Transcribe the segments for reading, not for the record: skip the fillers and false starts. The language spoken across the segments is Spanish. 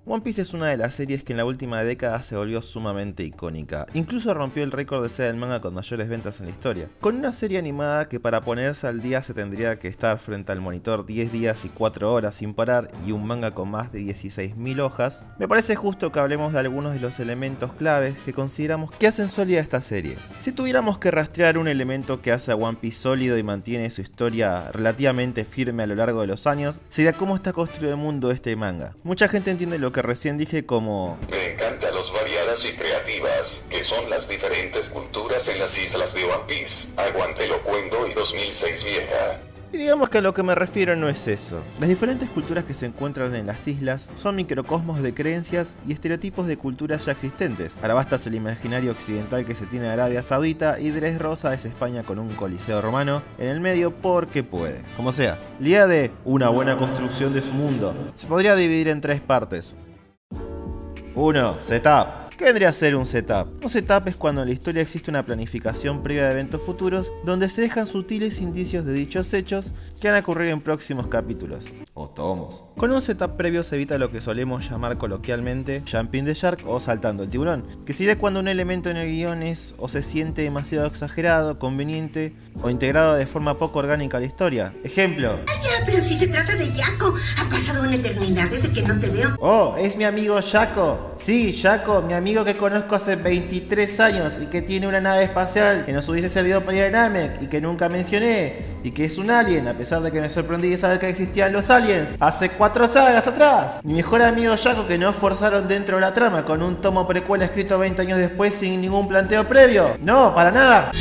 One Piece es una de las series que en la última década se volvió sumamente icónica, incluso rompió el récord de ser el manga con mayores ventas en la historia, con una serie animada que para ponerse al día se tendría que estar frente al monitor 10 días y 4 horas sin parar y un manga con más de 16.000 hojas. Me parece justo que hablemos de algunos de los elementos claves que consideramos que hacen sólida esta serie. Si tuviéramos que rastrear un elemento que hace a One Piece sólido y mantiene su historia relativamente firme a lo largo de los años, sería cómo está construido el mundo de este manga. Mucha gente entiende lo que recién dije como: me encantan los variadas y creativas, que son las diferentes culturas en las islas de One Piece. Aguante lo cuendo y 2006 vieja. Y digamos que a lo que me refiero no es eso. Las diferentes culturas que se encuentran en las islas son microcosmos de creencias y estereotipos de culturas ya existentes. Alabasta es el imaginario occidental que se tiene de Arabia Saudita y Dressrosa es España con un coliseo romano en el medio porque puede. Como sea, la idea de una buena construcción de su mundo se podría dividir en tres partes. 1. Setup. ¿Qué vendría a ser un setup? Un setup es cuando en la historia existe una planificación previa de eventos futuros donde se dejan sutiles indicios de dichos hechos que van a ocurrir en próximos capítulos o tomos. Con un setup previo se evita lo que solemos llamar coloquialmente jumping the shark o saltando el tiburón, que sería cuando un elemento en el guión es o se siente demasiado exagerado, conveniente o integrado de forma poco orgánica a la historia. Ejemplo: ya, pero si se trata de Jaco, ha pasado una eternidad desde que no te veo. Oh, es mi amigo Jaco. Sí, Jaco, mi amigo que conozco hace 23 años y que tiene una nave espacial que nos hubiese servido para ir a Namek y que nunca mencioné y que es un alien, a pesar de que me sorprendí de saber que existían los aliens hace 4 sagas atrás. Mi mejor amigo Jaco que no forzaron dentro de la trama con un tomo precuela escrito 20 años después sin ningún planteo previo. No, para nada.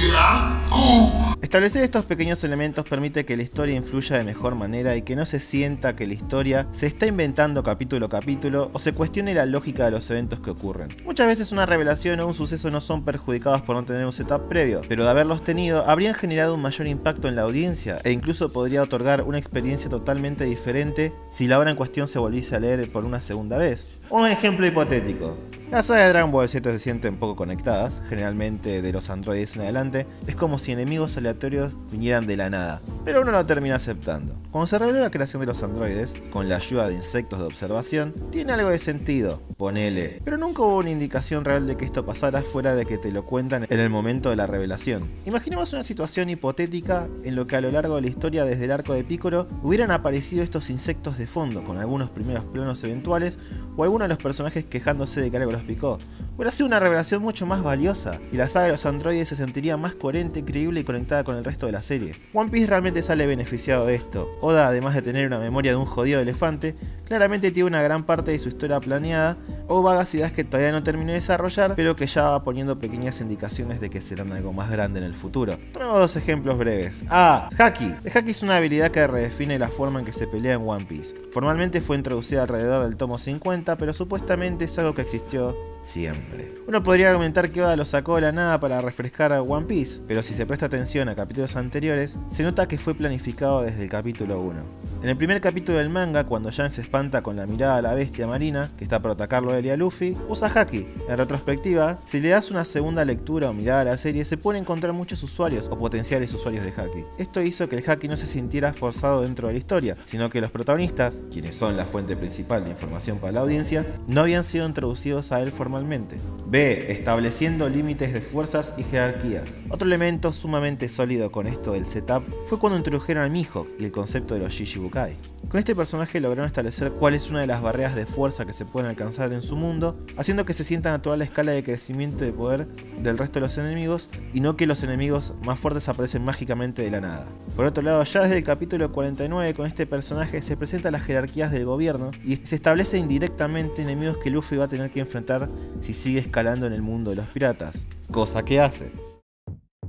Establecer estos pequeños elementos permite que la historia influya de mejor manera y que no se sienta que la historia se está inventando capítulo a capítulo o se cuestione la lógica de los eventos que ocurren. Muchas veces una revelación o un suceso no son perjudicados por no tener un setup previo, pero de haberlos tenido habrían generado un mayor impacto en la audiencia e incluso podría otorgar una experiencia totalmente diferente si la obra en cuestión se volviese a leer por una segunda vez. Un ejemplo hipotético. La saga de Dragon Ball Z se sienten poco conectadas, generalmente de los androides en adelante, es como si enemigos aleatorios vinieran de la nada, pero uno lo termina aceptando. Cuando se reveló la creación de los androides, con la ayuda de insectos de observación, tiene algo de sentido, ponele, pero nunca hubo una indicación real de que esto pasara fuera de que te lo cuentan en el momento de la revelación. Imaginemos una situación hipotética en lo que a lo largo de la historia desde el arco de Piccolo hubieran aparecido estos insectos de fondo, con algunos primeros planos eventuales o algunos de los personajes quejándose de que algo los picó. Hubiera sido una revelación mucho más valiosa y la saga de los androides se sentiría más coherente, creíble y conectada con el resto de la serie. One Piece realmente sale beneficiado de esto. Oda, además de tener una memoria de un jodido elefante, claramente tiene una gran parte de su historia planeada o vagas ideas que todavía no terminó de desarrollar, pero que ya va poniendo pequeñas indicaciones de que serán algo más grande en el futuro. Tomemos dos ejemplos breves. Haki. El Haki es una habilidad que redefine la forma en que se pelea en One Piece. Formalmente fue introducida alrededor del tomo 50, pero supuestamente es algo que existió siempre. Uno podría argumentar que Oda lo sacó de la nada para refrescar a One Piece, pero si se presta atención a capítulos anteriores, se nota que fue planificado desde el capítulo 1. En el primer capítulo del manga, cuando Shanks se espanta con la mirada a la bestia marina, que está por atacarlo él y a Luffy, usa Haki. En retrospectiva, si le das una segunda lectura o mirada a la serie, se pueden encontrar muchos usuarios o potenciales usuarios de Haki. Esto hizo que el Haki no se sintiera forzado dentro de la historia, sino que los protagonistas, quienes son la fuente principal de información para la audiencia, no habían sido introducidos a él formalmente. B. Estableciendo límites de fuerzas y jerarquías. Otro elemento sumamente sólido con esto del setup fue cuando introdujeron a Mihawk y el concepto de los Shichibukai. Con este personaje lograron establecer cuál es una de las barreras de fuerza que se pueden alcanzar en su mundo, haciendo que se sienta natural la escala de crecimiento de poder del resto de los enemigos y no que los enemigos más fuertes aparecen mágicamente de la nada. Por otro lado, ya desde el capítulo 49 con este personaje se presentan las jerarquías del gobierno y se establece indirectamente enemigos que Luffy va a tener que enfrentar si sigue escalando en el mundo de los piratas, cosa que hace.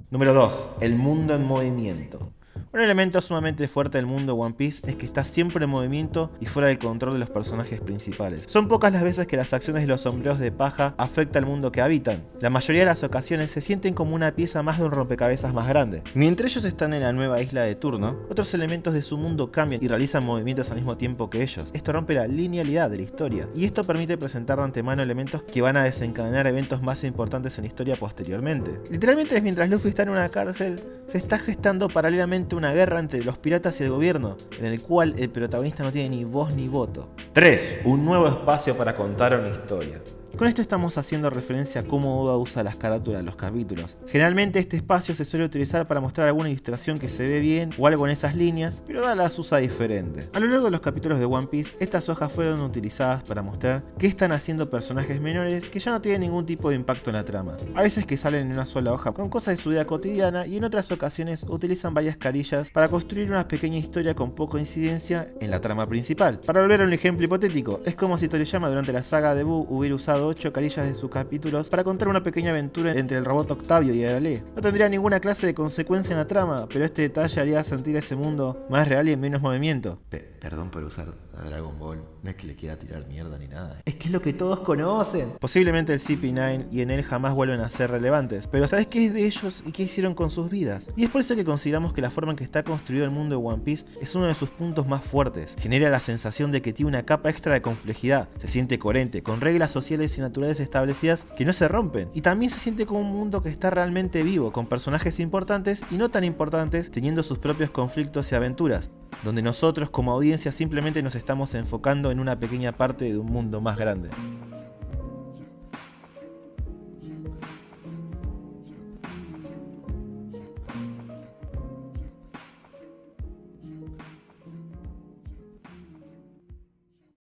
Número 2. El mundo en movimiento. Un elemento sumamente fuerte del mundo One Piece es que está siempre en movimiento y fuera del control de los personajes principales. Son pocas las veces que las acciones de los sombreros de paja afectan al mundo que habitan. La mayoría de las ocasiones se sienten como una pieza más de un rompecabezas más grande. Mientras ellos están en la nueva isla de turno, otros elementos de su mundo cambian y realizan movimientos al mismo tiempo que ellos. Esto rompe la linealidad de la historia y esto permite presentar de antemano elementos que van a desencadenar eventos más importantes en la historia posteriormente. Literalmente, mientras Luffy está en una cárcel, se está gestando paralelamente una guerra entre los piratas y el gobierno, en el cual el protagonista no tiene ni voz ni voto. 3. Un nuevo espacio para contar una historia. Con esto estamos haciendo referencia a cómo Oda usa las carátulas de los capítulos. Generalmente este espacio se suele utilizar para mostrar alguna ilustración que se ve bien o algo en esas líneas, pero Oda las usa diferente. A lo largo de los capítulos de One Piece, estas hojas fueron utilizadas para mostrar qué están haciendo personajes menores que ya no tienen ningún tipo de impacto en la trama. A veces que salen en una sola hoja con cosas de su vida cotidiana y en otras ocasiones utilizan varias carillas para construir una pequeña historia con poca incidencia en la trama principal. Para volver a un ejemplo hipotético, es como si Toriyama durante la saga de Buu hubiera usado 8 carillas de sus capítulos para contar una pequeña aventura entre el robot Octavio y Arale. No tendría ninguna clase de consecuencia en la trama, pero este detalle haría sentir ese mundo más real y en menos movimiento. Perdón por usar a Dragon Ball, no es que le quiera tirar mierda ni nada. Es que es lo que todos conocen. Posiblemente el CP9 y Enel jamás vuelven a ser relevantes, pero ¿sabes qué es de ellos y qué hicieron con sus vidas? Y es por eso que consideramos que la forma en que está construido el mundo de One Piece es uno de sus puntos más fuertes. Genera la sensación de que tiene una capa extra de complejidad, se siente coherente, con reglas sociales y naturales establecidas que no se rompen, y también se siente como un mundo que está realmente vivo, con personajes importantes y no tan importantes teniendo sus propios conflictos y aventuras, donde nosotros como audiencia simplemente nos estamos enfocando en una pequeña parte de un mundo más grande.